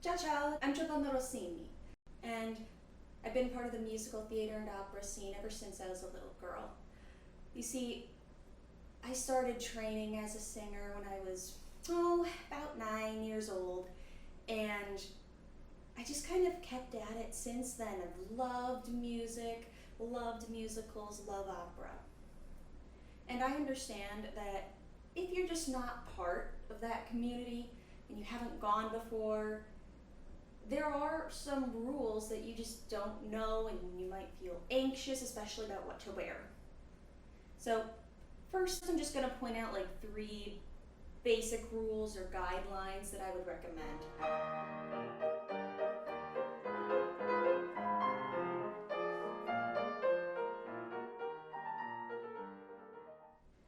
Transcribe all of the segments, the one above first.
Ciao ciao, I'm Giovanna Rossini, and I've been part of the musical theater and opera scene ever since I was a little girl. You see, I started training as a singer when I was, about 9 years old, and I just kind of kept at it since then. I've loved music, loved musicals, love opera. And I understand that if you're just not part of that community and you haven't gone before, there are some rules that you just don't know and you might feel anxious, especially about what to wear. So first I'm just gonna point out like 3 basic rules or guidelines that I would recommend.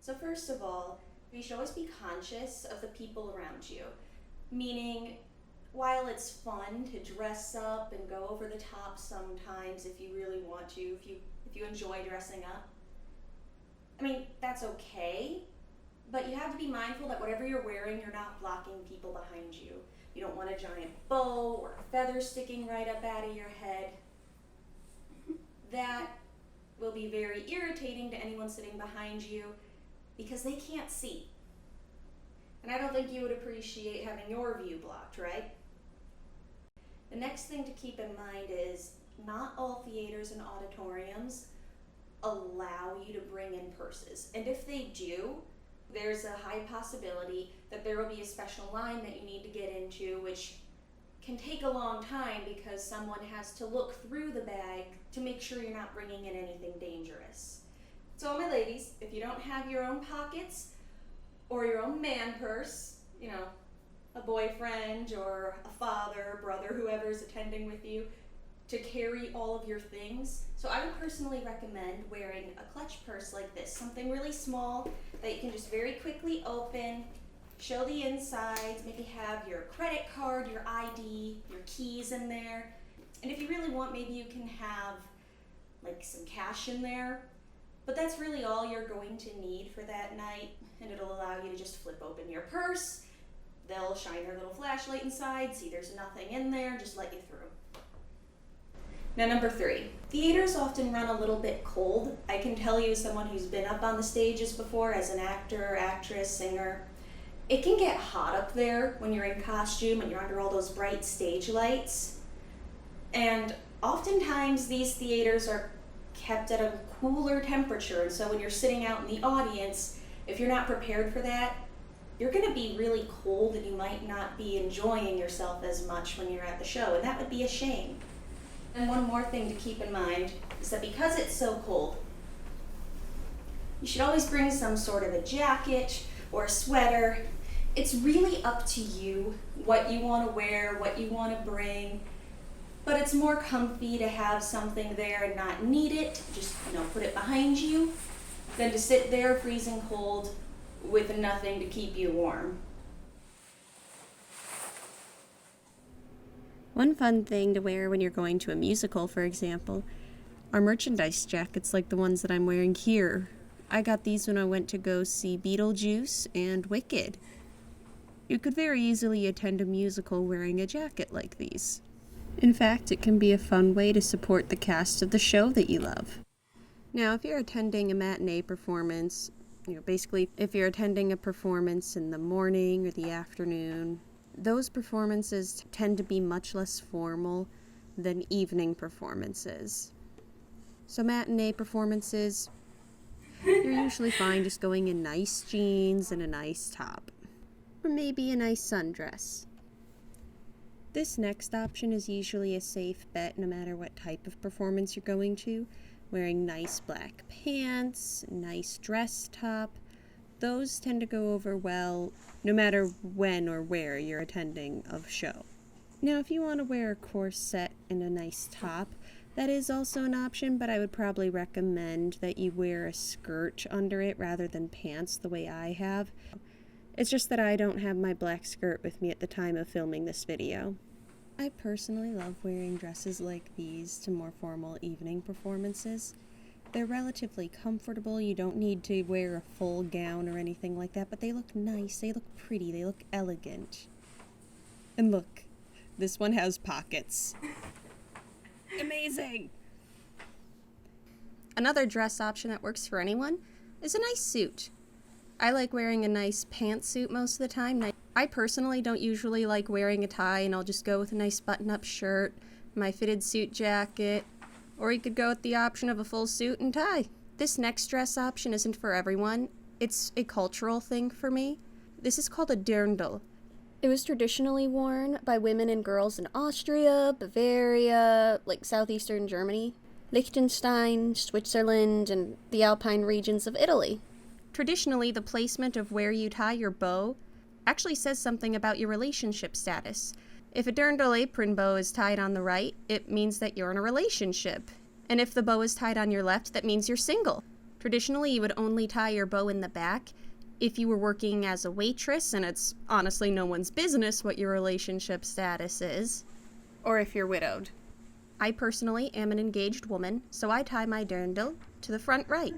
So first of all, you should always be conscious of the people around you, meaning while it's fun to dress up and go over the top sometimes if you really want to, if you enjoy dressing up, I mean, that's okay, but you have to be mindful that whatever you're wearing, you're not blocking people behind you. You don't want a giant bow or a feather sticking right up out of your head. That will be very irritating to anyone sitting behind you because they can't see. And I don't think you would appreciate having your view blocked, right? The next thing to keep in mind is not all theaters and auditoriums allow you to bring in purses. And if they do, there's a high possibility that there will be a special line that you need to get into, which can take a long time because someone has to look through the bag to make sure you're not bringing in anything dangerous. So my ladies, if you don't have your own pockets or your own man purse, a boyfriend or a father, brother, whoever's attending with you, to carry all of your things. So I would personally recommend wearing a clutch purse like this, something really small that you can just very quickly open, show the insides, maybe have your credit card, your ID, your keys in there. And if you really want, maybe you can have like some cash in there. But that's really all you're going to need for that night, and it'll allow you to just flip open your purse. They'll shine their little flashlight inside, see there's nothing in there, just let you through. Now number 3, theaters often run a little bit cold. I can tell you as someone who's been up on the stages before as an actor, actress, singer, it can get hot up there when you're in costume and you're under all those bright stage lights. And oftentimes these theaters are kept at a cooler temperature, and so when you're sitting out in the audience, if you're not prepared for that, you're going to be really cold and you might not be enjoying yourself as much when you're at the show, and that would be a shame. And one more thing to keep in mind is that because it's so cold, you should always bring some sort of a jacket or a sweater. It's really up to you what you want to wear, what you want to bring. But it's more comfy to have something there and not need it, just put it behind you, than to sit there freezing cold with nothing to keep you warm. One fun thing to wear when you're going to a musical, for example, are merchandise jackets like the ones that I'm wearing here. I got these when I went to go see Beetlejuice and Wicked. You could very easily attend a musical wearing a jacket like these. In fact, it can be a fun way to support the cast of the show that you love. Now, if you're attending a matinee performance, basically if you're attending a performance in the morning or the afternoon, those performances tend to be much less formal than evening performances. So matinee performances, you're usually fine just going in nice jeans and a nice top, or maybe a nice sundress. This next option is usually a safe bet no matter what type of performance you're going to. Wearing nice black pants, nice dress top. Those tend to go over well no matter when or where you're attending a show. Now, if you want to wear a corset and a nice top, that is also an option, but I would probably recommend that you wear a skirt under it rather than pants the way I have. It's just that I don't have my black skirt with me at the time of filming this video. I personally love wearing dresses like these to more formal evening performances. They're relatively comfortable. You don't need to wear a full gown or anything like that, but they look nice, they look pretty, they look elegant. And look, This one has pockets. Amazing! Another dress option that works for anyone is a nice suit. I like wearing a nice pantsuit most of the time. I personally don't usually like wearing a tie, and I'll just go with a nice button-up shirt, my fitted suit jacket, or you could go with the option of a full suit and tie. This next dress option isn't for everyone. It's a cultural thing for me. This is called a dirndl. It was traditionally worn by women and girls in Austria, Bavaria, like southeastern Germany, Liechtenstein, Switzerland, and the Alpine regions of Italy. Traditionally, the placement of where you tie your bow actually says something about your relationship status. If a dirndl apron bow is tied on the right, it means that you're in a relationship. And if the bow is tied on your left, that means you're single. Traditionally, you would only tie your bow in the back if you were working as a waitress, and it's honestly no one's business what your relationship status is. Or if you're widowed. I personally am an engaged woman, so I tie my dirndl to the front right.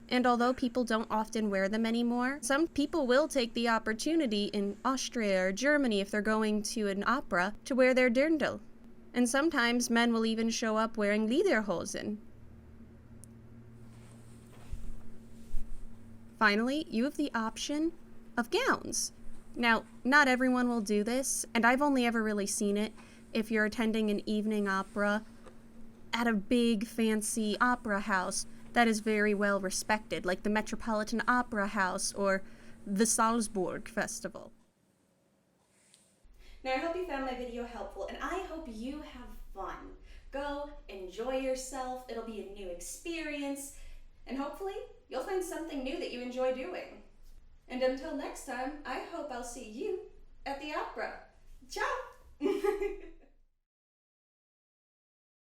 And although people don't often wear them anymore, some people will take the opportunity in Austria or Germany if they're going to an opera to wear their dirndl. And sometimes men will even show up wearing lederhosen. Finally, you have the option of gowns. Now, not everyone will do this, and I've only ever really seen it if you're attending an evening opera at a big fancy opera house that is very well respected, like the Metropolitan Opera House or the Salzburg Festival. Now, I hope you found my video helpful, and I hope you have fun. Go, enjoy yourself. It'll be a new experience, and hopefully you'll find something new that you enjoy doing. And until next time, I hope I'll see you at the opera. Ciao!